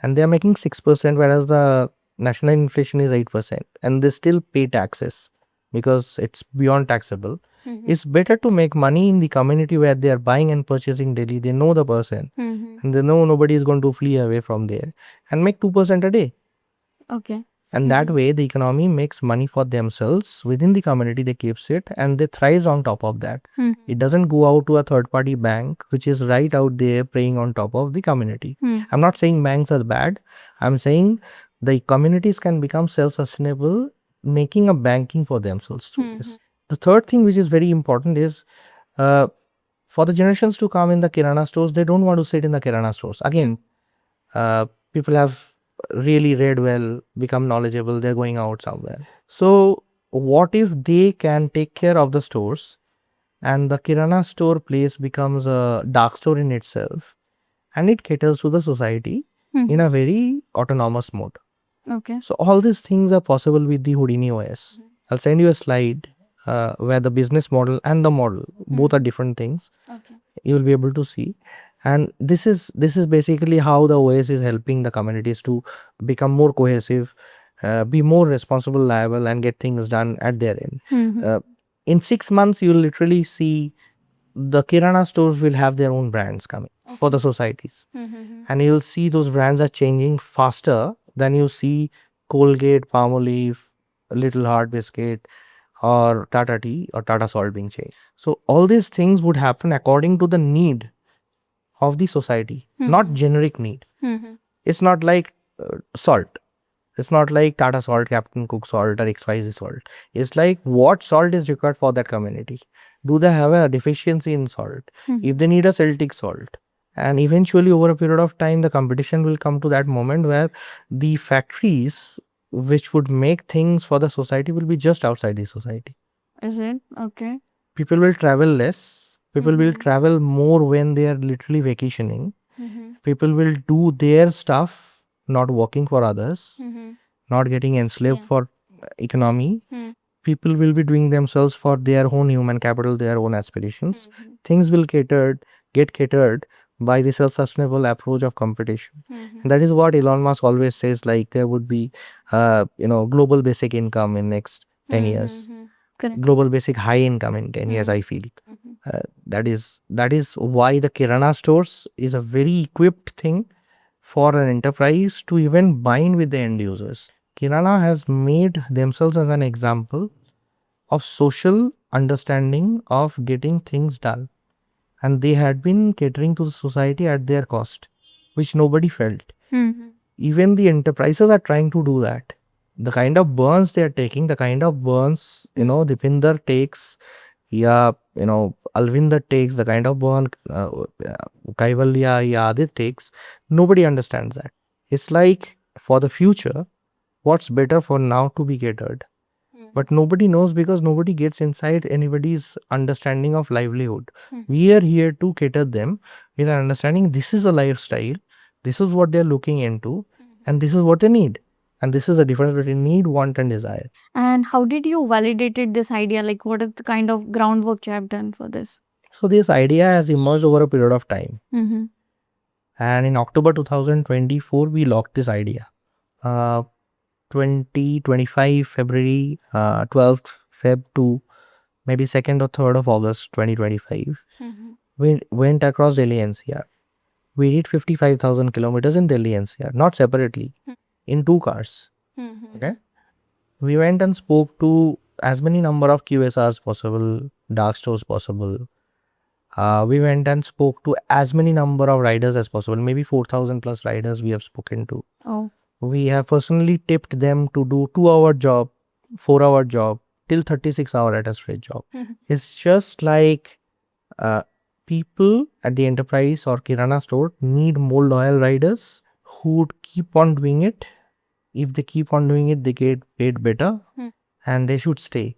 and they are making 6%, whereas the national inflation is 8%, and they still pay taxes because it's beyond taxable. It's better to make money in the community where they are buying and purchasing daily. They know the person, and they know nobody is going to flee away from there, and make 2% a day. Okay. And that way the economy makes money for themselves within the community. They keeps it and they thrives on top of that. It doesn't go out to a third party bank which is right out there preying on top of the community. I'm not saying banks are bad. I'm saying the communities can become self-sustainable, making a banking for themselves through this. The third thing which is very important is, for the generations to come in the Kirana stores, they don't want to sit in the Kirana stores. Again, people have really read well, become knowledgeable, they're going out somewhere. So what if they can take care of the stores, and the Kirana store place becomes a dark store in itself, and it caters to the society in a very autonomous mode. Okay. So all these things are possible with the Houdini OS. I'll send you a slide where the business model and the model, both are different things. Okay. You will be able to see. And this is basically how the OS is helping the communities to become more cohesive, be more responsible, liable, and get things done at their end. In 6 months, you will literally see the Kirana stores will have their own brands coming for the societies. And you'll see those brands are changing faster than you see Colgate, Palmolive, Little Heart Biscuit, or Tata Tea or Tata Salt being changed. So all these things would happen according to the need of the society, not generic need. It's not like salt. It's not like Tata Salt, Captain Cook salt, or XYZ salt. It's like what salt is required for that community. Do they have a deficiency in salt? If they need a Celtic salt. And eventually, over a period of time, the competition will come to that moment where the factories which would make things for the society will be just outside the society. Is it? Okay. People will travel less. People will travel more when they are literally vacationing. People will do their stuff, not working for others, not getting enslaved for economy. People will be doing themselves for their own human capital, their own aspirations. Things will get catered by the self-sustainable approach of competition. And that is what Elon Musk always says, like there would be global basic income in next 10 years. Correct. Global basic high income in 10 years, I feel. That is why the Kirana stores is a very equipped thing for an enterprise to even bind with the end users. Kirana has made themselves as an example of social understanding of getting things done. And they had been catering to the society at their cost, which nobody felt. Even the enterprises are trying to do that. The kind of burns they are taking, the kind of burns, Dipinder takes, Alvinder takes, the kind of burn Kaivalya, Adit takes, nobody understands that. It's like for the future, what's better for now to be catered. But nobody knows because nobody gets inside anybody's understanding of livelihood. We are here to cater them with an understanding this is a lifestyle, this is what they're looking into, and this is what they need. And this is the difference between need, want, and desire. And how did you validated this idea? Like, what is the kind of groundwork you have done for this? So this idea has emerged over a period of time. And in October 2024, we locked this idea. 2025 February, 12th Feb to maybe 2nd or 3rd of August 2025, we went across Delhi NCR. We did 55,000 kilometers in Delhi NCR, not separately, in 2 cars. Okay. We went and spoke to as many number of QSRs possible, dark stores possible. We went and spoke to as many number of riders as possible. Maybe 4,000 plus riders we have spoken to. Oh. We have personally tipped them to do 2-hour job, 4-hour job, till 36-hour at a straight job. It's just like people at the enterprise or Kirana store need more loyal riders who would keep on doing it. If they keep on doing it, they get paid better and they should stay.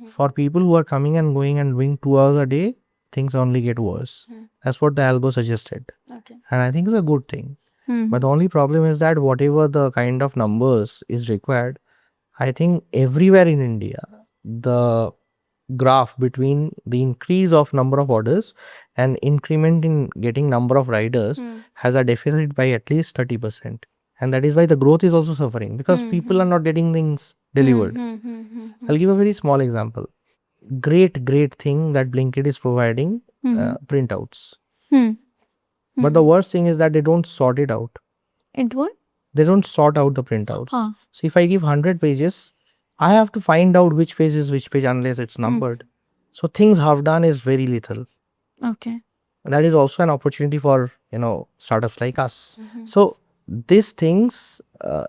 For people who are coming and going and doing 2 hours a day, things only get worse. That's what the algo suggested. Okay. And I think it's a good thing. But the only problem is that whatever the kind of numbers is required, I think everywhere in India, the graph between the increase of number of orders and increment in getting number of riders has a deficit by at least 30%. And that is why the growth is also suffering because people are not getting things delivered. I'll give a very small example. Great thing that Blinkit is providing printouts. But the worst thing is that they don't sort it out. It would? They don't sort out the printouts. So if I give 100 pages, I have to find out which page is which page unless it's numbered. So things half done is very little. Okay. That is also an opportunity for startups like us. So these things,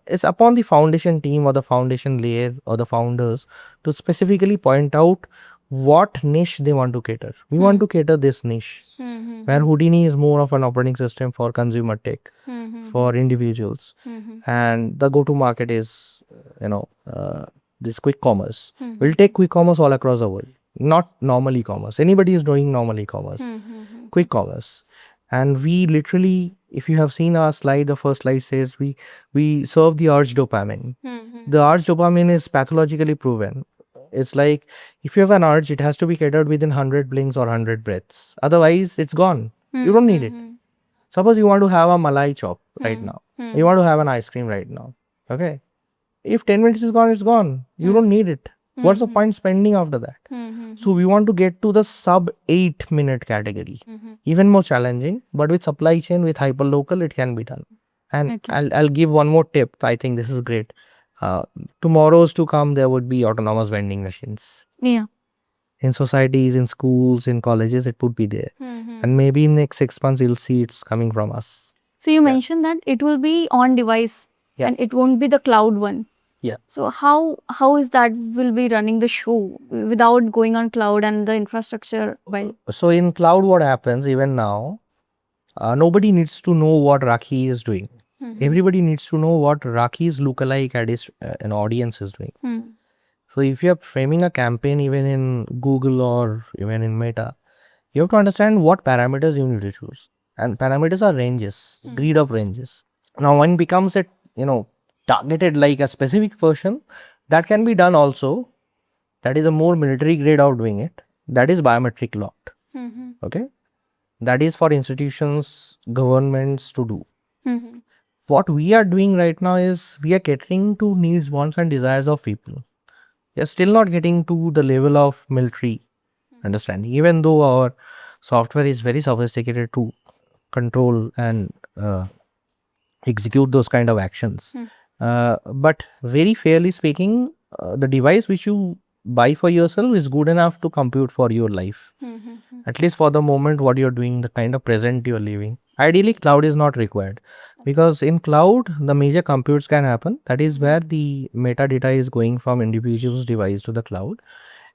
it's upon the foundation team or the foundation layer or the founders to specifically point out what niche they want to cater. We want to cater this niche where Houdini is more of an operating system for consumer tech, for individuals, and the go-to market is this quick commerce. We'll take quick commerce all across the world, not normal e-commerce. Anybody is doing normal e-commerce, quick commerce. And we literally, if you have seen our slide, the first slide says we serve the urge dopamine. The urge dopamine is pathologically proven. It's like if you have an urge, it has to be catered within 100 blinks or 100 breaths. Otherwise, it's gone. You don't need it. Suppose you want to have a malai chop right now. You want to have an ice cream right now. Okay. If 10 minutes is gone, it's gone. You don't need it. What's the point spending after that? So we want to get to the sub 8-minute category. Even more challenging, but with supply chain, with hyperlocal, it can be done. And I'll give one more tip. I think this is great. Tomorrow's to come, there would be autonomous vending machines. Yeah. In societies, in schools, in colleges, it would be there. And maybe in next 6 months, you'll see it's coming from us. So you mentioned that it will be on device and it won't be the cloud one. Yeah. So how is that will be running the show without going on cloud and the infrastructure? So in cloud, what happens even now, nobody needs to know what Rakhi is doing. Everybody needs to know what Rakhi's lookalike an audience is doing. So if you are framing a campaign even in Google or even in Meta, you have to understand what parameters you need to choose. And parameters are ranges, grid of ranges. Now one becomes a targeted like a specific person, that can be done also. That is a more military grade of doing it. That is biometric locked. Okay. That is for institutions, governments to do. What we are doing right now is we are catering to needs, wants and desires of people. We are still not getting to the level of military understanding, even though our software is very sophisticated to control and execute those kind of actions. But very fairly speaking, the device which you buy for yourself is good enough to compute for your life. At least for the moment what you're doing, the kind of present you're living. Ideally, cloud is not required because in cloud, the major computes can happen. That is where the metadata is going from individual's device to the cloud.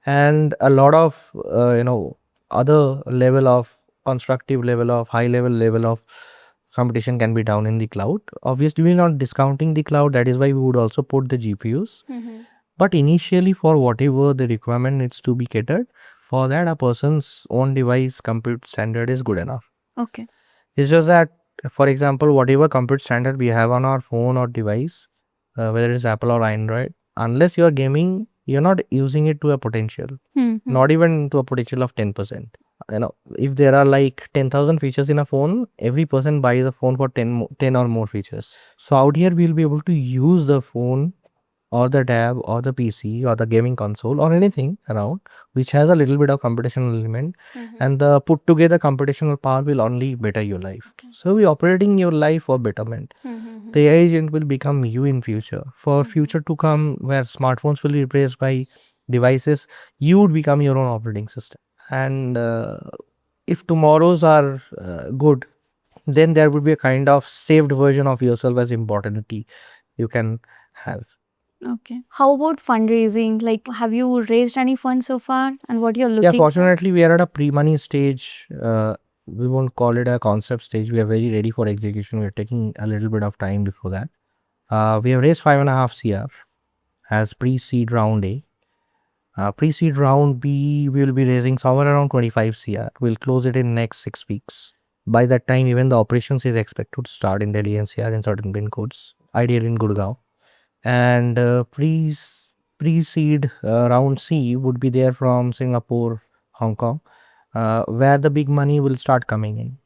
And a lot of, other level of constructive level of high level of computation can be done in the cloud. Obviously, we're not discounting the cloud. That is why we would also put the GPUs. But initially, for whatever the requirement needs to be catered, for that a person's own device compute standard is good enough. Okay. It's just that, for example, whatever compute standard we have on our phone or device, whether it's Apple or Android, unless you're gaming, you're not using it to a potential. Not even to a potential of 10%. If there are like 10,000 features in a phone, every person buys a phone for 10 or more features. So out here, we'll be able to use the phone or the tab or the PC or the gaming console or anything around which has a little bit of computational element, and the put together computational power will only better your life. So we operating your life for betterment. The AI agent will become you in future. For future to come, where smartphones will be replaced by devices, you would become your own operating system. And if tomorrows are good, then there would be a kind of saved version of yourself as immortality you can have. Okay. How about fundraising? Like, have you raised any funds so far? And what you're Yeah, looking for? fortunately, we are at a pre-money stage. We won't call it a concept stage. We are very ready for execution. We are taking a little bit of time before that. We have raised 5.5 CR as pre-seed round A. Pre-seed round B, we will be raising somewhere around 25 CR. We'll close it in next 6 weeks. By that time, even the operations is expected to start in Delhi NCR in certain pin codes, ideally in Gurgaon. And pre-seed round C would be there from Singapore, Hong Kong, where the big money will start coming in.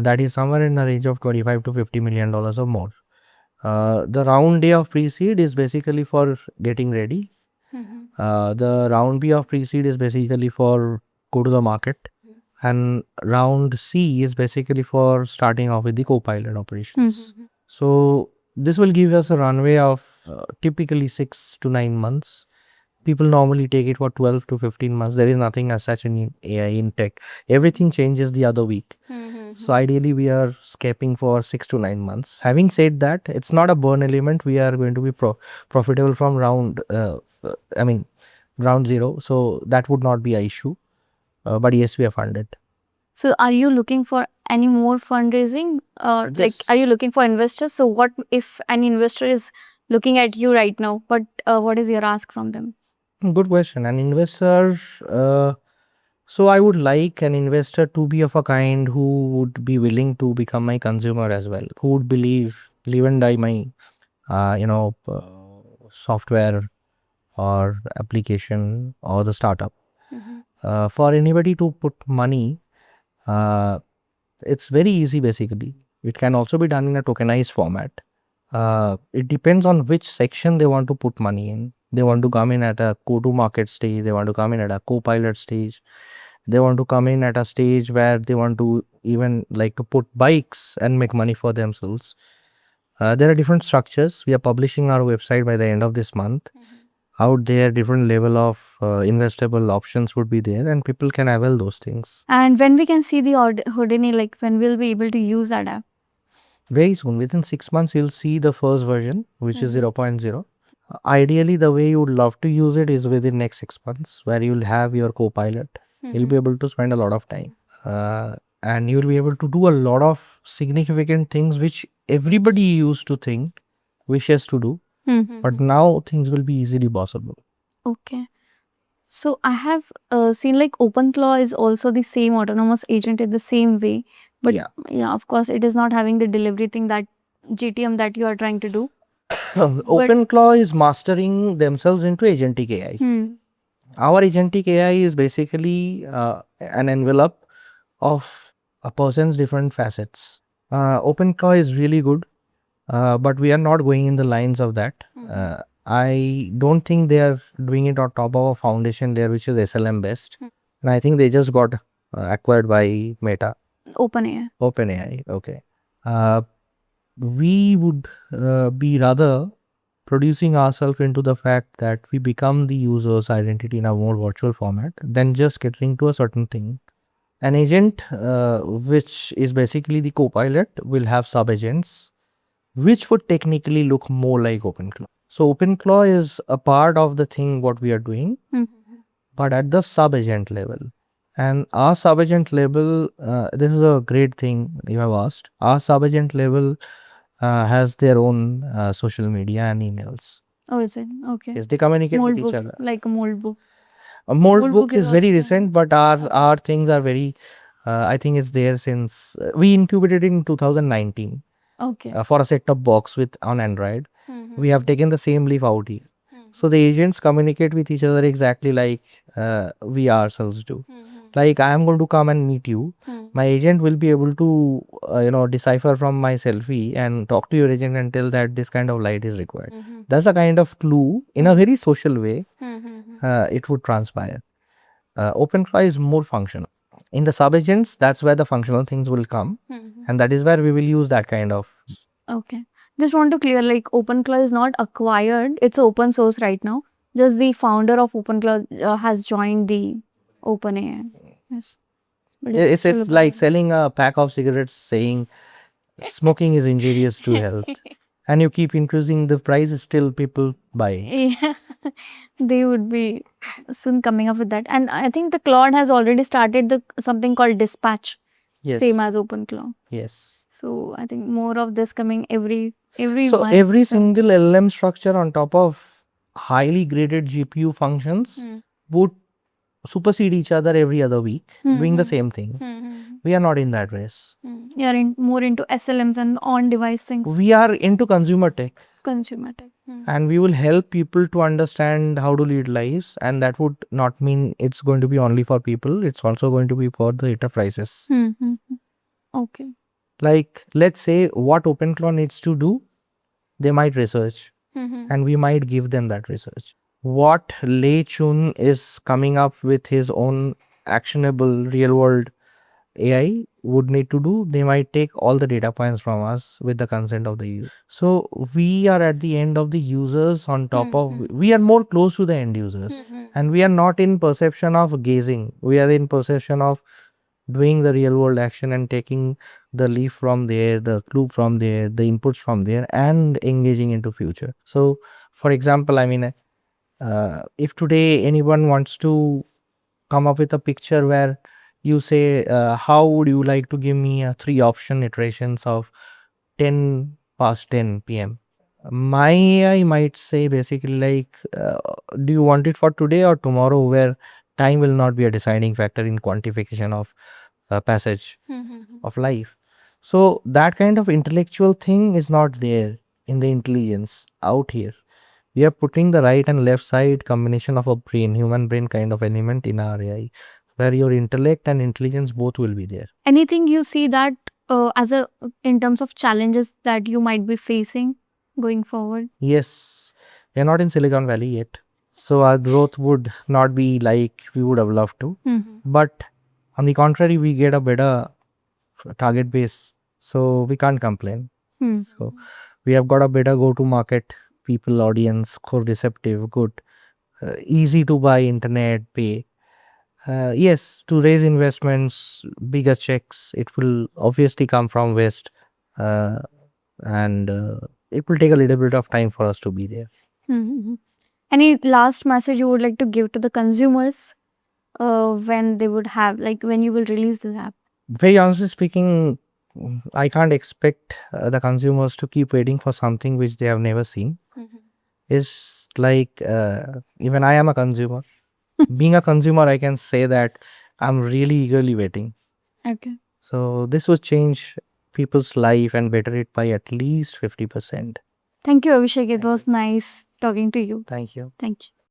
That is somewhere in the range of $25 to $50 million or more. The round A of pre-seed is basically for getting ready. The round B of pre-seed is basically for go to the market, and round C is basically for starting off with the copilot operations. So this will give us a runway of typically 6 to 9 months. People normally take it for 12 to 15 months. There is nothing as such in AI in tech. Everything changes the other week. So ideally we are scaping for 6 to 9 months. Having said that, it's not a burn element. We are going to be profitable from round zero. So that would not be an issue. But yes, we are funded. So, are you looking for any more fundraising? Or like, Yes. are you looking for investors? So, what if an investor is looking at you right now? But what is your ask from them? Good question. An investor, so I would like an investor to be of a kind who would be willing to become my consumer as well, who would live and die my, software or application or the startup. For anybody to put money, it's very easy basically. It can also be done in a tokenized format. It depends on which section they want to put money in. They want to come in at a go-to-market stage. They want to come in at a co-pilot stage. They want to come in at a stage where they want to even like to put bikes and make money for themselves. There are different structures. We are publishing our website by the end of this month. Out there, different level of investable options would be there, and people can avail those things. And when we can see the Houdini, like when we'll be able to use that app? Very soon, within 6 months, you'll see the first version, which is 0.0. Ideally, the way you would love to use it is within next 6 months, where you'll have your co-pilot. You'll be able to spend a lot of time, and you'll be able to do a lot of significant things which everybody used to think wishes to do, but now things will be easily possible. Okay. So I have seen like OpenClaw is also the same autonomous agent in the same way, but Yeah. yeah, of course, it is not having the delivery thing that GTM that you are trying to do. OpenClaw is mastering themselves into agentic AI. Our agentic AI is basically an envelope of a person's different facets. OpenClaw is really good, but we are not going in the lines of that. I don't think they are doing it on top of a foundation layer which is SLM based. And I think they just got acquired by Meta. OpenAI. OpenAI, okay. We would be rather producing ourselves into the fact that we become the user's identity in a more virtual format than just catering to a certain thing. An agent, which is basically the co-pilot, will have sub-agents, which would technically look more like OpenClaw. So OpenClaw is a part of the thing what we are doing, but at the sub-agent level. And our sub-agent level, this is a great thing you have asked. Our sub-agent level has their own social media and emails. Oh, is it? Okay. Yes, they communicate Mold with book, each other. like a mold book. A mold Mold book book is is very also there. recent, but our things are very. I think it's there since we incubated in 2019 Okay. for a set-top box with on Android. We have taken the same leaf out here. So the agents communicate with each other exactly like we ourselves do. Like I am going to come and meet you. My agent will be able to decipher from my selfie and talk to your agent and tell that this kind of light is required. That's a kind of clue in a very social way. It would transpire. OpenClaw is more functional. In the sub-agents, that's where the functional things will come, and that is where we will use that kind of. Okay. Just want to clear, like OpenClaw is not acquired. It's open source right now. Just the founder of OpenClaw has joined the OpenAI. Yes. But It's still like selling a pack of cigarettes saying smoking is injurious to health, and you keep increasing the price, still people buy. Yeah. They would be soon coming up with that. And I think the Claude has already started the something called Dispatch, Yes. same as OpenClaw. Yes. So I think more of this coming every So month. every single LLM structure on top of highly graded GPU functions would supersede each other every other week, doing the same thing. We are not in that race. You are more into SLMs and on-device things. We are into consumer tech, Consumer tech. and we will help people to understand how to lead lives, and that would not mean it's going to be only for people, it's also going to be for the enterprises. Okay. Like, let's say what OpenClaw needs to do, they might research, and we might give them that research. What Lei Chun is coming up with his own actionable real world AI would need to do, they might take all the data points from us with the consent of the user. So we are at the end of the users on top of, we are more close to the end users, and we are not in perception of gazing, we are in perception of doing the real world action and taking the leaf from there, the clue from there, the inputs from there, and engaging into future. So for example, I mean, if today anyone wants to come up with a picture where you say, how would you like to give me 3 option iterations of 10 past 10 p.m. My AI might say basically like, do you want it for today or tomorrow, where time will not be a deciding factor in quantification of passage of life. So that kind of intellectual thing is not there in the intelligence out here. We are putting the right and left side combination of a brain, human brain kind of element in our AI, where your intellect and intelligence both will be there. Anything you see that as a in terms of challenges that you might be facing going forward? Yes, we are not in Silicon Valley yet, so our growth would not be like we would have loved to. But on the contrary, we get a better target base, so we can't complain. So we have got a better go-to-market people audience, co-receptive, good, easy to buy internet, pay. Yes, to raise investments, bigger checks, it will obviously come from West, and it will take a little bit of time for us to be there. Any last message you would like to give to the consumers when they would have, like when you will release this app? Very honestly speaking, I can't expect the consumers to keep waiting for something which they have never seen. It's like, even I am a consumer. Being a consumer, I can say that I'm really eagerly waiting. Okay. So this would change people's life and better it by at least 50%. Thank you, Avishek. It was nice talking to you. Thank you. Thank you.